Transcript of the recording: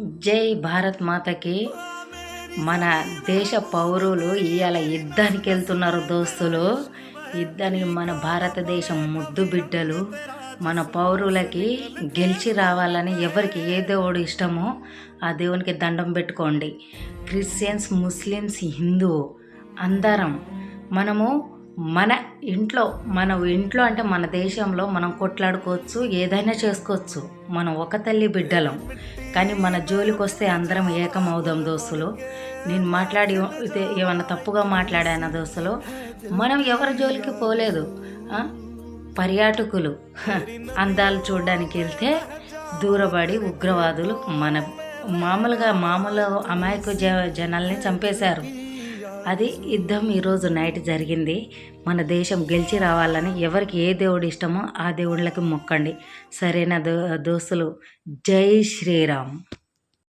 జై భారత్ మాతకి. మన దేశ పౌరులు ఇవాళ యుద్ధానికి వెళ్తున్నారు దోస్తులు. యుద్ధానికి మన భారతదేశం ముద్దు బిడ్డలు మన పౌరులకి గెలిచి రావాలని ఎవరికి ఏ దేవుడు ఇష్టమో ఆ దేవునికి దండం పెట్టుకోండి. క్రిస్టియన్స్, ముస్లిమ్స్, హిందూ అందరం మనము మన ఇంట్లో అంటే మన దేశంలో మనం కొట్లాడుకోవచ్చు, ఏదైనా చేసుకోవచ్చు. మనం ఒక తల్లి బిడ్డలం. కానీ మన జోలికి వస్తే అందరం ఏకమవుదాం దోస్తులు. నేను ఏమన్నా తప్పుగా మాట్లాడానా దోస్తులు? మనం ఎవరి జోలికి పోలేదు. పర్యాటకులు అందాలు చూడడానికి వెళ్తే దూరపడి ఉగ్రవాదులు మామూలు అమాయక జనాల్ని చంపేశారు. అది యుద్ధం ఈరోజు నైట్ జరిగింది. మన దేశం గెలిచి రావాలని ఎవరికి ఏ దేవుడు ఇష్టమో ఆ దేవుళ్ళకి మొక్కండి. సరేనా దోస్తులు? జై శ్రీరామ్.